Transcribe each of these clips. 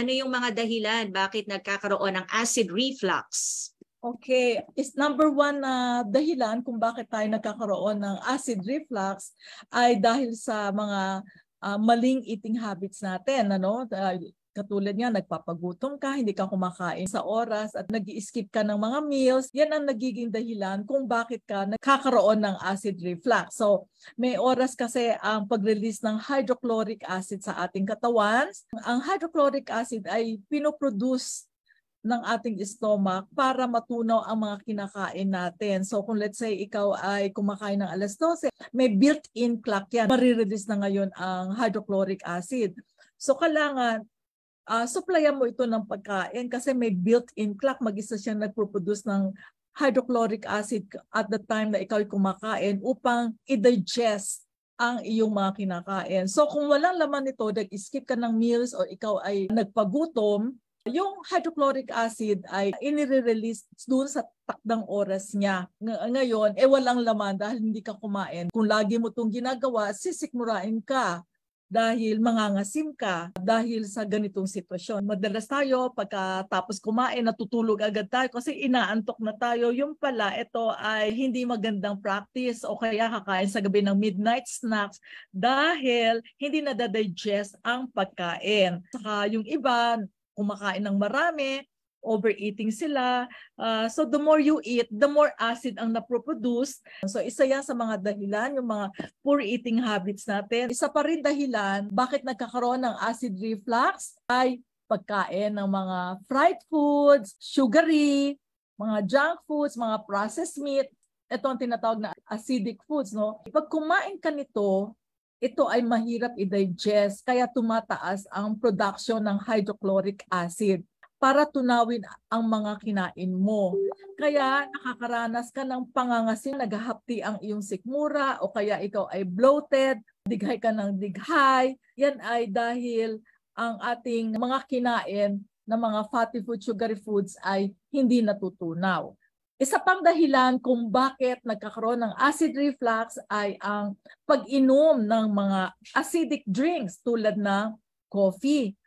Ano yung mga dahilan bakit nagkakaroon ng acid reflux? Okay, is number one na dahilan kung bakit tayo nagkakaroon ng acid reflux ay dahil sa mga maling eating habits natin, ano? Katulad nga, nagpapagutom ka, hindi ka kumakain sa oras at nag-i-skip ka ng mga meals. Yan ang nagiging dahilan kung bakit ka nagkakaroon ng acid reflux. So, may oras kasi ang pag-release ng hydrochloric acid sa ating katawan. Ang hydrochloric acid ay pinoproduce ng ating stomach para matunaw ang mga kinakain natin. So kung let's say ikaw ay kumakain ng alas 12, may built-in clock yan. Marirelease na ngayon ang hydrochloric acid. So kailangan supplyan mo ito ng pagkain kasi may built-in clock. Mag-isa siyang nagproduce ng hydrochloric acid at the time na ikaw ay kumakain upang i-digest ang iyong mga kinakain. So kung walang laman nito, nag-skip ka ng meals o ikaw ay nagpagutom, yung hydrochloric acid ay inire-release doon sa takdang oras niya. Ngayon, walang laman dahil hindi ka kumain. Kung lagi mo itong ginagawa, sisikmurain ka dahil mangangasim ka dahil sa ganitong sitwasyon. Madalas tayo, pagkatapos kumain, natutulog agad tayo kasi inaantok na tayo. Yung pala, ito ay hindi magandang practice o kaya kakain sa gabi ng midnight snacks dahil hindi nadadigest ang pagkain. Saka yung iba, kumakain ng marami, overeating sila. So the more you eat, the more acid ang naproproduce. So isa yan sa mga dahilan, yung mga poor eating habits natin. Isa pa rin dahilan, bakit nagkakaroon ng acid reflux ay pagkain ng mga fried foods, sugary, mga junk foods, mga processed meat. Ito ang tinatawag na acidic foods, no? Pag kumain ka nito, ito ay mahirap i-digest kaya tumataas ang production ng hydrochloric acid para tunawin ang mga kinain mo. Kaya nakakaranas ka ng pangangasim, naghahapdi ang iyong sikmura o kaya ikaw ay bloated, dighay ka ng dighay. Yan ay dahil ang ating mga kinain na mga fatty foods, sugary foods ay hindi natutunaw. Isa pang dahilan kung bakit nagkakaroon ng acid reflux ay ang pag-inom ng mga acidic drinks tulad ng coffee,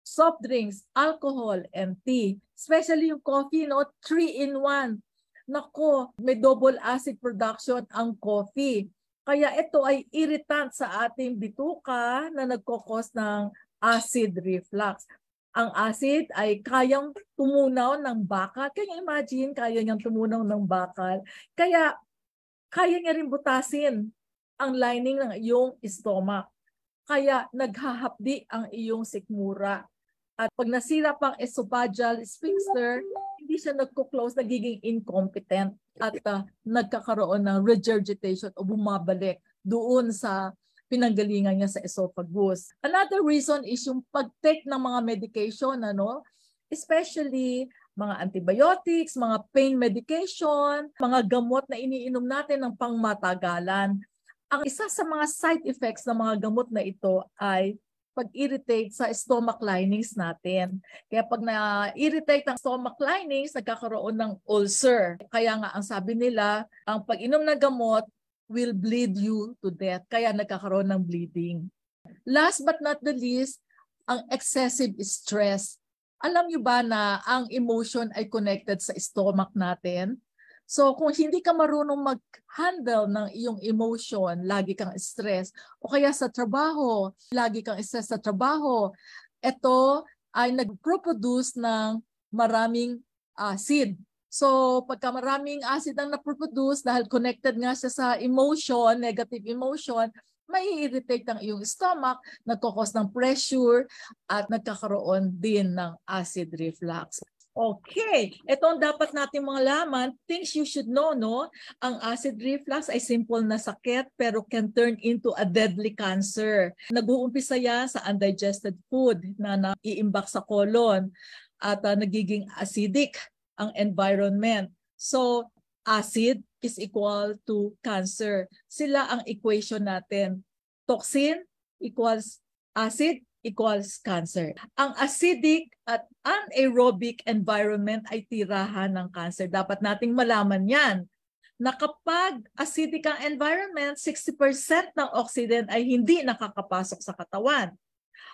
soft drinks, alcohol, and tea. Especially yung coffee, no? 3-in-1. Nako, may double acid production ang coffee. Kaya ito ay irritant sa ating bituka na nagkokos ng acid reflux. Ang acid ay kayang tumunaw ng bakal. Kaya imagine, kaya niyang tumunaw ng bakal. Kaya kaya niya rin butasin ang lining ng iyong stomach. Kaya naghahapdi ang iyong sikmura. At pag nasira pang esophageal sphincter, hindi siya nagko-close, nagiging incompetent at nagkakaroon ng regurgitation o bumabalik doon sa pinanggalingan niya sa esophagus. Another reason is yung pag-take ng mga medication, ano? Especially mga antibiotics, mga pain medication, mga gamot na iniinom natin ng pangmatagalan. Ang isa sa mga side effects ng mga gamot na ito ay pag-irritate sa stomach linings natin. Kaya pag na-irritate ang stomach linings, nagkakaroon ng ulcer. Kaya nga ang sabi nila, ang pag-inom ng gamot will bleed you to death. Kaya nagkakaroon ng bleeding. Last but not the least, ang excessive stress. Alam niyo ba na ang emotion ay connected sa stomach natin? So kung hindi ka marunong mag-handle ng iyong emotion, lagi kang stress, o kaya sa trabaho, lagi kang stress sa trabaho, ito ay nag-produce ng maraming acid. So pagka maraming acid ang naproduce dahil connected nga siya sa emotion, negative emotion, may irritate ang iyong stomach, nagkakos ng pressure at nagkakaroon din ng acid reflux. Okay, ito ang dapat nating mga laman. Things you should know, no? Ang acid reflux ay simple na sakit pero can turn into a deadly cancer. Nag-uumpisa yan sa undigested food na naiimbak sa colon at nagiging acidic ang environment. So, acid is equal to cancer. Sila ang equation natin. Toxin equals acid equals cancer. Ang acidic at anaerobic environment ay tirahan ng cancer. Dapat nating malaman yan na kapag acidic ang environment, 60% ng oxygen ay hindi nakakapasok sa katawan.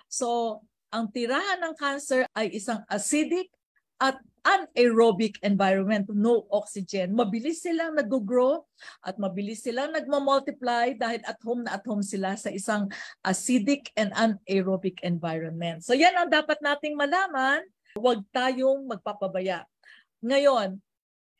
So, Ang tirahan ng cancer ay isang acidic at anaerobic environment, no oxygen. Mabilis silang nag-grow at mabilis silang nagma-multiply dahil at home sila sa isang acidic and anaerobic environment. So yan ang dapat nating malaman. Huwag tayong magpapabaya. Ngayon,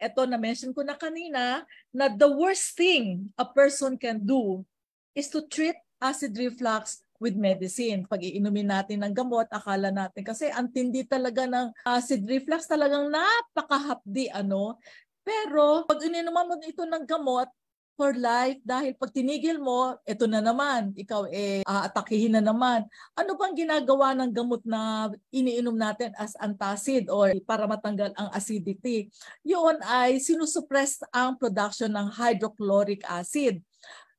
eto na-mention ko na kanina na the worst thing a person can do is to treat acid reflux with medicine. Pag iinumin natin ng gamot, akala natin kasi ang tindi talaga ng acid reflux, talagang napakahapdi ano. Pero pag ininuman mo ito ng gamot for life, dahil pag tinigil mo, ito na naman, ikaw aatakihin na naman. Ano bang ginagawa ng gamot na iniinom natin as antacid or para matanggal ang acidity? Yun ay sinusuppress ang production ng hydrochloric acid.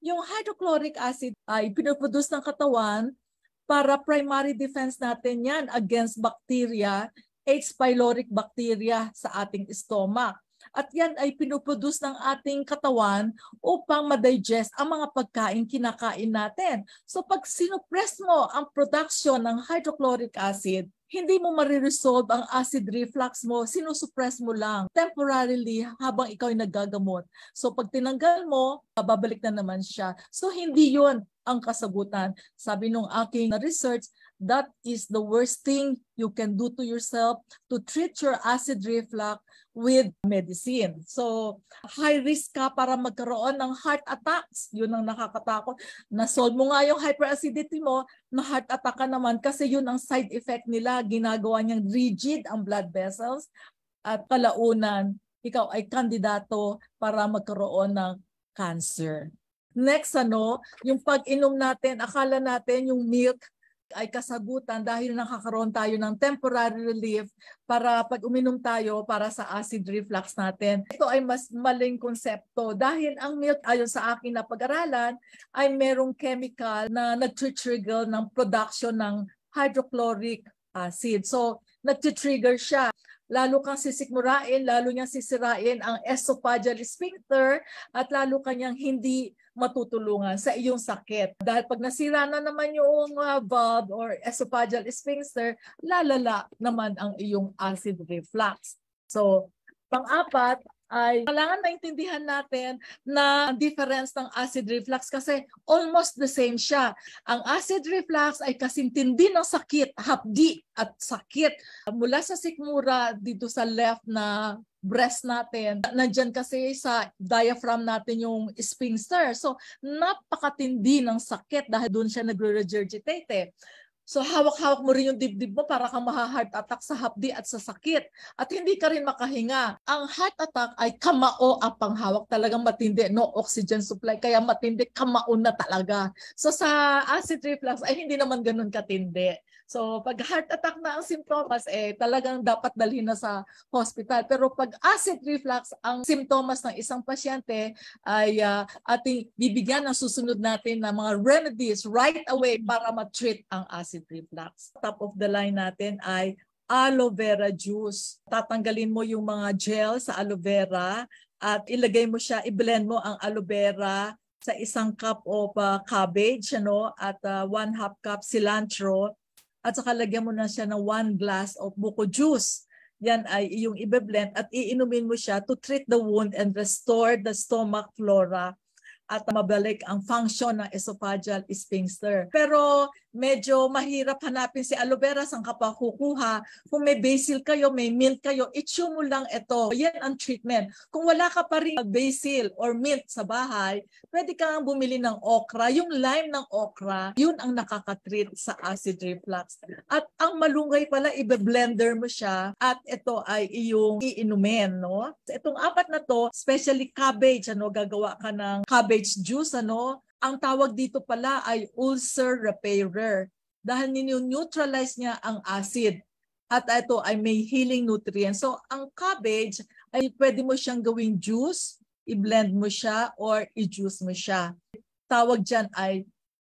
Yung hydrochloric acid ay pinoproduce ng katawan para primary defense natin yan against bacteria, H. pylori bacteria sa ating stomach. At yan ay pinoproduce ng ating katawan upang ma-digest ang mga pagkain kinakain natin. So pag sinupress mo ang production ng hydrochloric acid, hindi mo mariresolve ang acid reflux mo, sinusuppress mo lang temporarily habang ikaw ay naggagamot. So pag tinanggal mo, babalik na naman siya. So hindi yun ang kasagutan. Sabi nung aking research, that is the worst thing you can do to yourself to treat your acid reflux with medicine. So high risk ka para magkaroon ng heart attacks. Yun ang nakakatakot. Na-solve mo nga yung hyperacidity mo, na heart attack ka naman kasi yun ang side effect nila. Ginagawa niyang rigid ang blood vessels at kalaunan, ikaw ay kandidato para magkaroon ng cancer. Next, yung pag-inom natin, akala natin yung milk ay kasagutan dahil nakakaroon tayo ng temporary relief para pag uminom tayo para sa acid reflux natin. Ito ay mas maling konsepto dahil ang milk ayon sa akin na pag-aralan ay merong chemical na nag-trigger ng production ng hydrochloric acid. So, nag-trigger siya. Lalo kang sisikmurain, lalo niyang sisirain ang esophageal sphincter at lalo kanyang hindi matutulungan sa iyong sakit. Dahil pag nasira na naman yung valve or esophageal sphincter, lalala naman ang iyong acid reflux. So, pang-apat ay kailangan maintindihan natin na ang difference ng acid reflux kasi almost the same siya. Ang acid reflux ay kasing tindi ng sakit, hapdi at sakit. Mula sa sikmura dito sa left na breast natin, nandyan kasi sa diaphragm natin yung sphincter. So, napakatindi ng sakit dahil doon siya nagre-regurgitate. So hawak-hawak mo rin yung dibdib mo para kang maha-heart attack sa hapdi at sa sakit. At hindi ka rin makahinga. Ang heart attack ay kamao ang panghawak, talagang matindi. No oxygen supply, kaya matindi, kamao na talaga. So sa acid reflux ay hindi naman ganun katindi. So pag heart attack na ang simptomas, talagang dapat dalhin na sa hospital. Pero pag acid reflux, ang simptomas ng isang pasyente ay ating bibigyan ng susunod natin na mga remedies right away para ma-treat ang acid reflux. Top of the line natin ay aloe vera juice. Tatanggalin mo yung mga gel sa aloe vera at ilagay mo siya, i-blend mo ang aloe vera sa isang cup of cabbage at 1/2 cup cilantro at saka lagyan mo na siya ng 1 glass of buko juice. Yan ay iyong i-blend at iinumin mo siya to treat the wound and restore the stomach flora at mabalik ang function ng esophageal sphincter. Pero medyo mahirap hanapin si aloe vera, saan ka pa kukuha? Kung may basil kayo, may mint kayo, i-chew mo lang ito. Yan ang treatment. Kung wala ka pa rin basil or mint sa bahay, pwede kang bumili ng okra. Yung lime ng okra, yun ang nakakatreat sa acid reflux. At ang malunggay pala, i-blender mo siya at ito ay iyong iinumin. No? Itong apat na to, especially cabbage, gagawa ka ng cabbage juice, ang tawag dito pala ay ulcer repairer dahil nino-neutralize niya ang acid at ito ay may healing nutrients. So ang cabbage ay pwede mo siyang gawing juice, i-blend mo siya or i-juice mo siya. Tawag dyan ay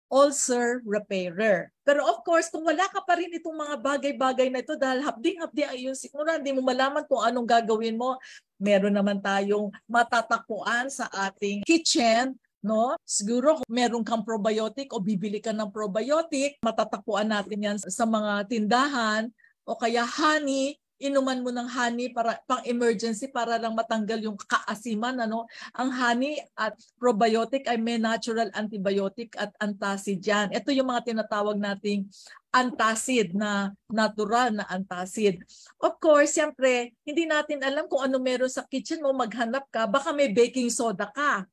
ulcer repairer. Pero of course, kung wala ka pa rin itong mga bagay-bagay na ito dahil hapding-hapdi ay yung siguro, hindi mo malaman kung anong gagawin mo, meron naman tayong matatakuan sa ating kitchen no? Siguro kung meron kang probiotic o bibili ka ng probiotic, matatagpuan natin yan sa mga tindahan, o kaya honey, inuman mo ng honey para pang emergency para lang matanggal yung kaasiman, ano? Ang honey at probiotic ay may natural antibiotic at antacid yan. Ito yung mga tinatawag nating antacid, na natural na antacid. Of course, siyempre, hindi natin alam kung ano meron sa kitchen mo, maghanap ka, baka may baking soda ka.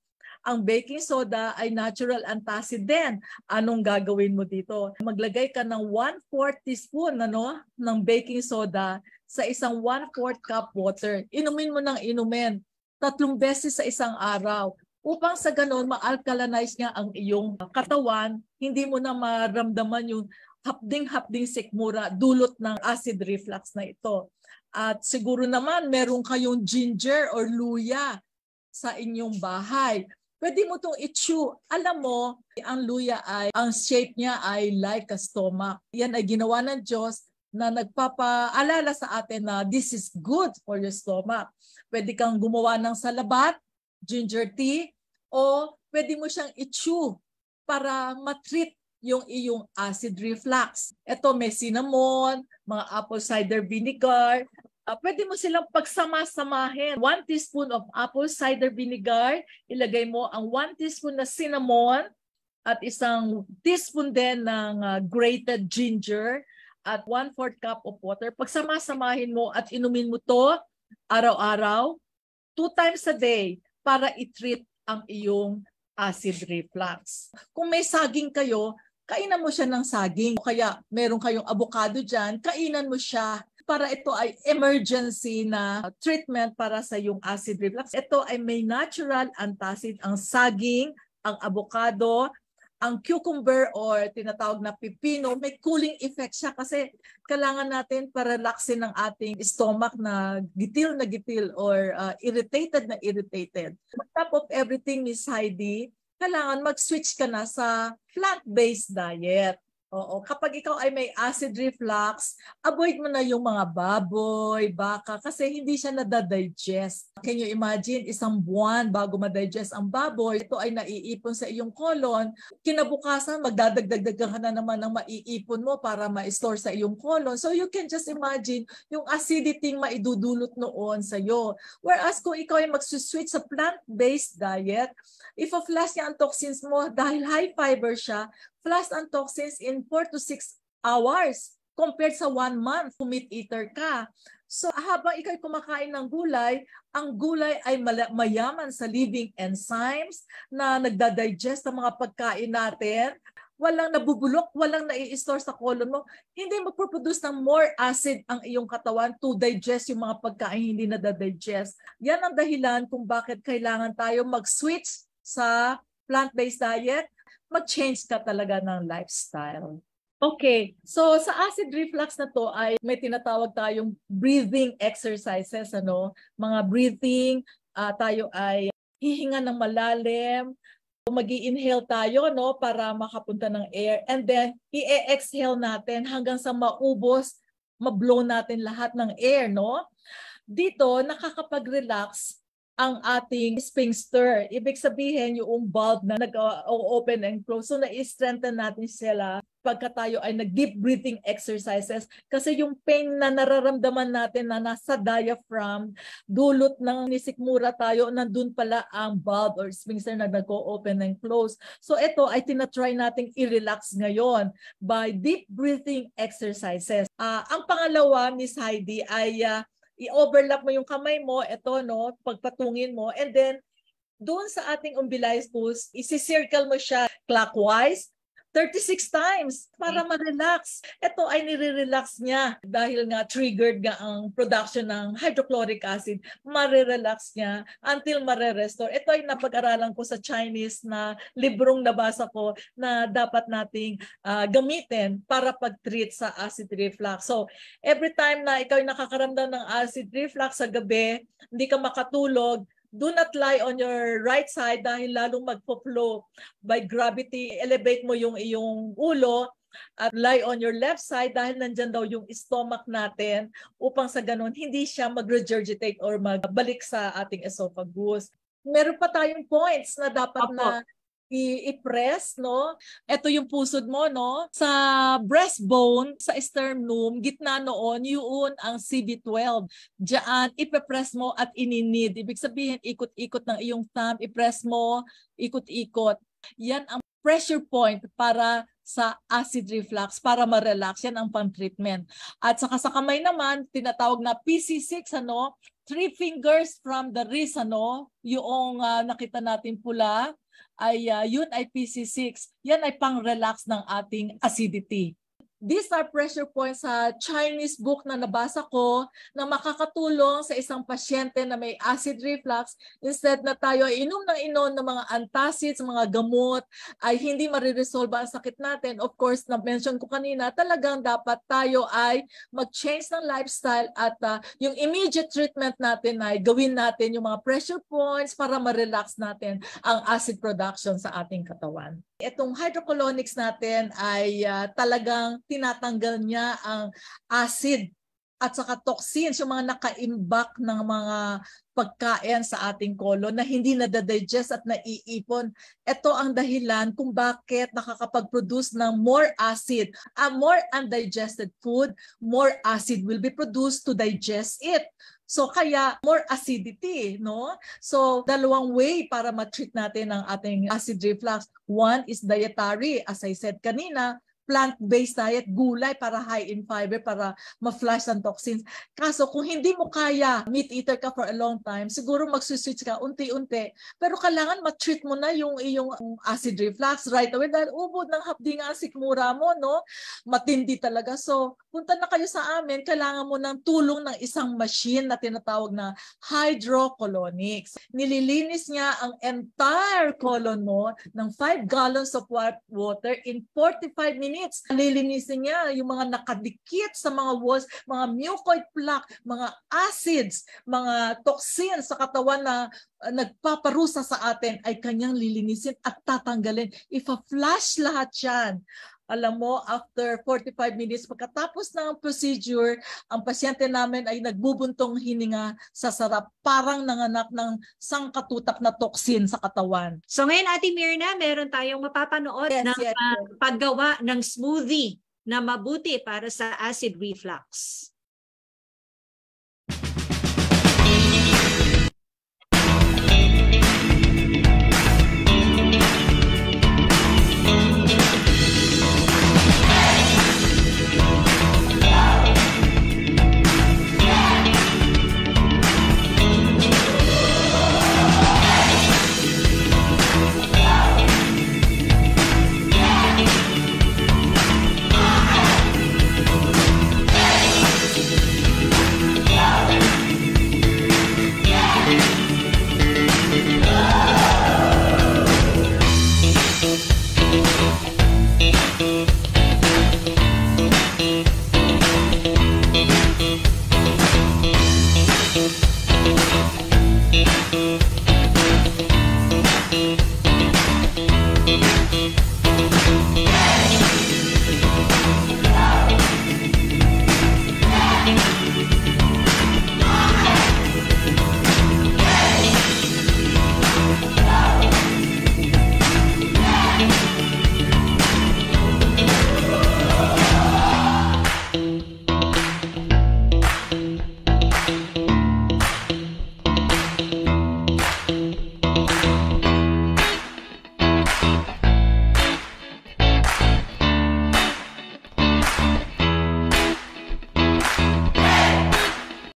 Ang baking soda ay natural antacid din. Anong gagawin mo dito? Maglagay ka ng 1/4 teaspoon ng baking soda sa isang 1/4 cup water. Inumin mo ng inumin 3 beses sa isang araw. Upang sa ganon, ma-alkalinize niya ang iyong katawan, hindi mo na maramdaman yung hapding-hapding sikmura dulot ng acid reflux na ito. At siguro naman meron kayong ginger or luya sa inyong bahay. Pwede mo itong i-chew. Alam mo, ang luya ang shape niya ay like a stomach. Yan ay ginawa ng Diyos na nagpapaalala sa atin na this is good for your stomach. Pwede kang gumawa ng salabat, ginger tea, o pwede mo siyang i-chew para matreat yung iyong acid reflux. Ito may cinnamon, mga apple cider vinegar. Pwede mo silang pagsama-samahin. 1 teaspoon of apple cider vinegar, ilagay mo ang 1 teaspoon na cinnamon at isang teaspoon din ng grated ginger at 1/4 cup of water. Pagsama-samahin mo at inumin mo to araw-araw, 2 times a day para i-treat ang iyong acid reflux. Kung may saging kayo, kainan mo siya ng saging. O kaya meron kayong avocado dyan, kainan mo siya para ito ay emergency na treatment para sa iyong acid reflux. Ito ay may natural antacid, ang saging, ang avocado, ang cucumber or tinatawag na pipino, may cooling effect siya kasi kailangan natin para relaxin ng ating stomach na gitil or irritated na irritated. On top of everything, Miss Heidi, kailangan mag-switch ka na sa plant-based diet. Oo, kapag ikaw ay may acid reflux, avoid mo na yung mga baboy, baka, kasi hindi siya nadadigest. Can you imagine, 1 buwan bago madigest ang baboy, ito ay naiipon sa iyong colon. Kinabukasan, magdadagdag ka na naman ng maiipon mo para ma-store sa iyong colon. So you can just imagine yung acidity maidudulot noon sa iyo. Whereas kung ikaw ay mag-switch sa plant-based diet, ifo-flush niya ang toxins mo dahil high fiber siya, flush ang toxins in 4 to 6 hours compared sa 1 month kung meat eater ka. So habang ikaw kumakain ng gulay, ang gulay ay mayaman sa living enzymes na nagdadigest ng mga pagkain natin. Walang nabubulok, walang nai-store sa colon mo. Hindi magproduce ng more acid ang iyong katawan to digest yung mga pagkain hindi nadadigest. Yan ang dahilan kung bakit kailangan tayo mag-switch sa plant-based diet, mag-change ka talaga ng lifestyle. Okay, so sa acid reflux na to ay may tinatawag tayong breathing exercises, mga breathing, tayo ay hihinga ng malalim, mag-i-inhale tayo para makapunta ng air, and then i-exhale natin hanggang sa maubos, ma-blow natin lahat ng air, Dito nakakapag-relax ang ating sphincter. Ibig sabihin yung valve na nag-open and close. So na-strengthen natin sila pagka tayo ay nag-deep breathing exercises. Kasi yung pain na nararamdaman natin na nasa diaphragm, dulot ng nisikmura tayo, nandun pala ang valve or sphincter na nag-open and close. So ito ay tinatry nating i-relax ngayon by deep breathing exercises. Ang pangalawa, Miss Heidi, ay i-overlap mo yung kamay mo, pagpatungin mo, and then doon sa ating umbilicus, isi-circle mo siya clockwise 36 times para ma-relax. Ito ay nire-relax niya dahil nga triggered nga ang production ng hydrochloric acid, ma-relax niya until ma-restore. Ito ay napag-aralan ko sa Chinese na librong nabasa ko na dapat nating gamitin para pag-treat sa acid reflux. So, every time na ikaw ay nakakaramdam ng acid reflux sa gabi, hindi ka makatulog, do not lie on your right side dahil lalong magpo-flow by gravity. Elevate mo yung iyong ulo at lie on your left side dahil nandyan daw yung stomach natin upang sa ganun hindi siya mag-regurgitate or magbalik sa ating esophagus. Meron pa tayong points na dapat na i-press, no? Ito yung pusod mo, no? Sa breastbone, sa sternum, gitna noon, yun ang CB12. Diyan, ipe-press mo at ininid. Ibig sabihin, ikot-ikot ng iyong thumb, i-press mo, ikot-ikot. Yan ang pressure point para sa acid reflux, para ma-relax. Yan ang pang-treatment. At saka sa kamay naman, tinatawag na PC6, ano? 3 fingers from the wrist, ano? Yung nakita natin pula, ay yun ay PC6. Yan ay pang-relax ng ating acidity. These are pressure points sa Chinese book na nabasa ko na makakatulong sa isang pasyente na may acid reflux. Instead na tayo ay inom ng mga antacids, mga gamot, ay hindi mariresolve ang sakit natin. Of course, na-mention ko kanina, talagang dapat tayo ay mag-change ng lifestyle at yung immediate treatment natin ay gawin natin yung mga pressure points para ma-relax natin ang acid production sa ating katawan. Itong hydrocolonics natin ay talagang tinatanggal niya ang acid at saka toxins, yung mga nakaimbak ng mga pagkain sa ating colon na hindi nadadigest at naiipon. Ito ang dahilan kung bakit nakakapag-produce ng more acid. A more undigested food, more acid will be produced to digest it. So kaya more acidity, no? So dalawang way para ma-treat natin ang ating acid reflux. One is dietary, as I said kanina, plant-based diet, gulay para high in fiber, para ma-flush ang toxins. Kaso kung hindi mo kaya, meat eater ka for a long time, siguro mag-switch ka unti-unti. Pero kailangan ma-treat mo na yung iyong acid reflux right away dahil ubod ng hapdi nga ang sikmura mo, no? Matindi talaga. So, punta na kayo sa amin, kailangan mo ng tulong ng isang machine na tinatawag na hydrocolonics. Nililinis niya ang entire colon mo ng 5 gallons of water in 45 minutes. Lilinisin niya yung mga nakadikit sa mga walls, mga mucoid plaque, mga acids, mga toxins sa katawan na nagpaparusa sa atin ay kanyang lilinisin at tatanggalin. Ipa-flush lahat yan. Alam mo, after 45 minutes, pagkatapos ng procedure, ang pasyente namin ay nagbubuntong hininga sa sarap, parang nanganak ng sangkatutak na toxin sa katawan. So ngayon, Ate Myrna, meron tayong mapapanood Yes, ng yes. paggawa ng smoothie na mabuti para sa acid reflux.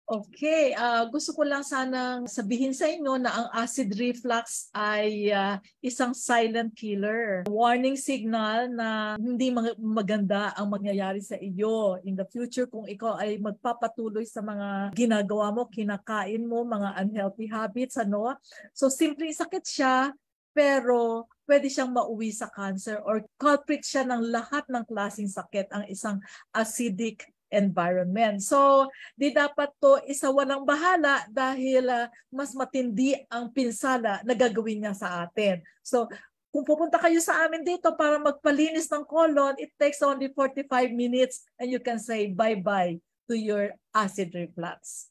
Okay, gusto ko lang sanang sabihin sa inyo na ang acid reflux ay isang silent killer. Warning signal na hindi maganda ang mangyayari sa iyo in the future kung ikaw ay magpapatuloy sa mga ginagawa mo, kinakain mo, mga unhealthy habits, ano. So simple sakit siya, pero pwede siyang mauwi sa cancer or culprit siya ng lahat ng klaseng sakit ang isang acidic environment. So, di dapat to isawalang bahala dahil mas matindi ang pinsala na gagawin niya sa atin. So, kung pupunta kayo sa amin dito para magpalinis ng colon, it takes only 45 minutes and you can say bye-bye to your acid reflux.